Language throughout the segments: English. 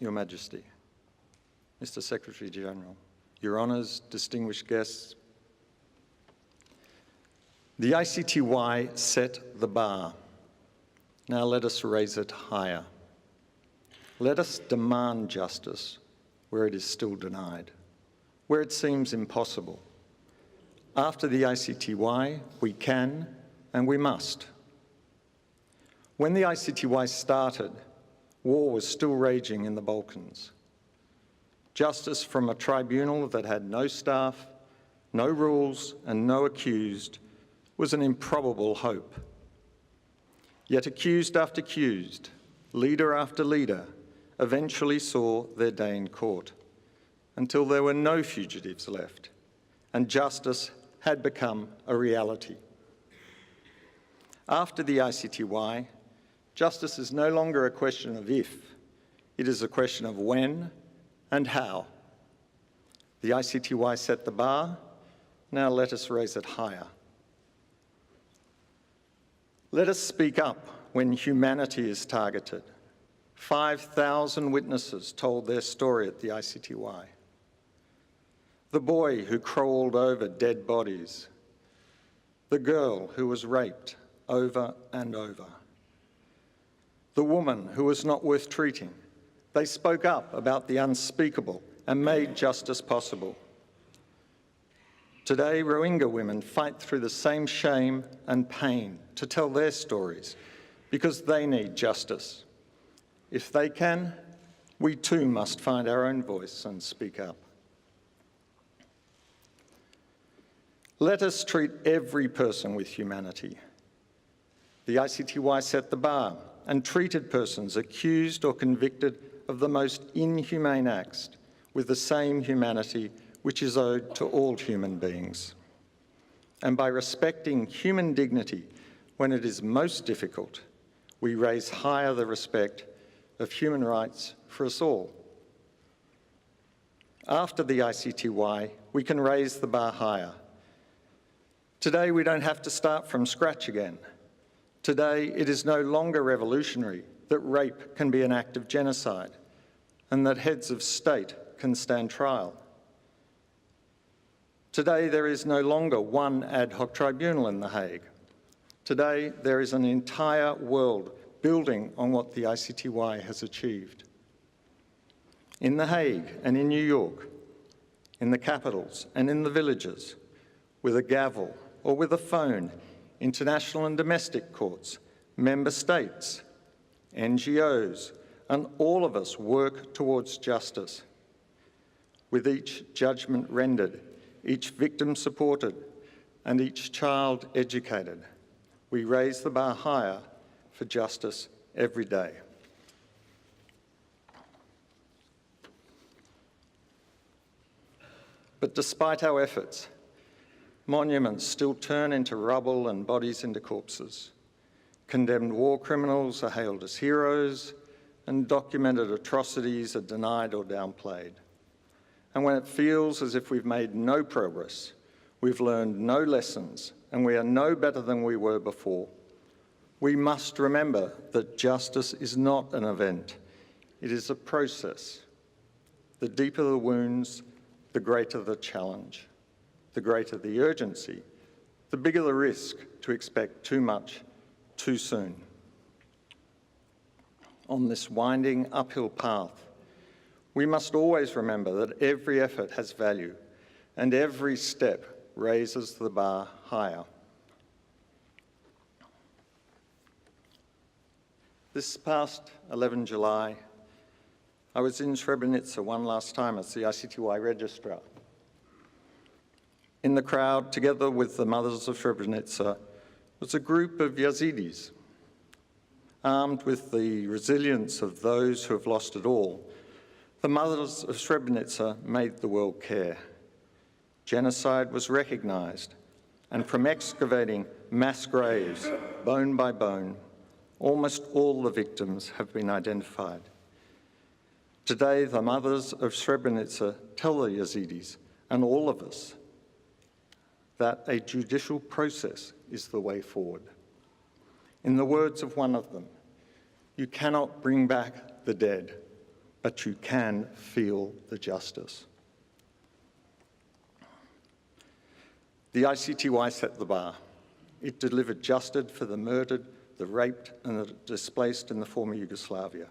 Your Majesty, Mr. Secretary General, Your Honours, distinguished guests, the ICTY set the bar. Now let us raise it higher. Let us demand justice where it is still denied, where it seems impossible. After the ICTY, we can and we must. When the ICTY started, war was still raging in the Balkans. Justice from a tribunal that had no staff, no rules, and no accused was an improbable hope. Yet accused after accused, leader after leader, eventually saw their day in court, until there were no fugitives left, and justice had become a reality. After the ICTY, justice is no longer a question of if, it is a question of when and how. The ICTY set the bar, now let us raise it higher. Let us speak up when humanity is targeted. 5,000 witnesses told their story at the ICTY. The boy who crawled over dead bodies. The girl who was raped over and over. The woman who was not worth treating. They spoke up about the unspeakable and made justice possible. Today, Rohingya women fight through the same shame and pain to tell their stories because they need justice. If they can, we too must find our own voice and speak up. Let us treat every person with humanity. The ICTY set the bar and treated persons accused or convicted of the most inhumane acts with the same humanity which is owed to all human beings. And by respecting human dignity when it is most difficult, we raise higher the respect of human rights for us all. After the ICTY, we can raise the bar higher. Today, we don't have to start from scratch again. Today, it is no longer revolutionary that rape can be an act of genocide and that heads of state can stand trial. Today, there is no longer one ad hoc tribunal in The Hague. Today, there is an entire world building on what the ICTY has achieved. In The Hague and in New York, in the capitals and in the villages, with a gavel or with a phone, international and domestic courts, member states, NGOs, and all of us work towards justice. With each judgment rendered, each victim supported, and each child educated, we raise the bar higher for justice every day. But despite our efforts, monuments still turn into rubble and bodies into corpses. Condemned war criminals are hailed as heroes, and documented atrocities are denied or downplayed. And when it feels as if we've made no progress, we've learned no lessons, and we are no better than we were before, we must remember that justice is not an event, it is a process. The deeper the wounds, the greater the challenge. The greater the urgency, the bigger the risk to expect too much too soon. On this winding uphill path, we must always remember that every effort has value and every step raises the bar higher. This past 11 July, I was in Srebrenica one last time as the ICTY Registrar. In the crowd, together with the mothers of Srebrenica, was a group of Yazidis. Armed with the resilience of those who have lost it all, the mothers of Srebrenica made the world care. Genocide was recognised, and from excavating mass graves, bone by bone, almost all the victims have been identified. Today, the mothers of Srebrenica tell the Yazidis, and all of us, that a judicial process is the way forward. In the words of one of them, you cannot bring back the dead, but you can feel the justice. The ICTY set the bar. It delivered justice for the murdered, the raped, and the displaced in the former Yugoslavia.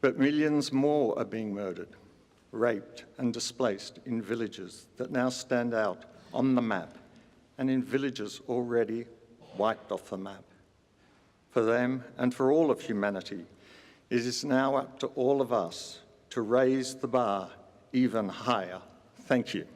But millions more are being murdered, raped, and displaced in villages that now stand out on the map, and in villages already wiped off the map. For them, and for all of humanity, it is now up to all of us to raise the bar even higher. Thank you.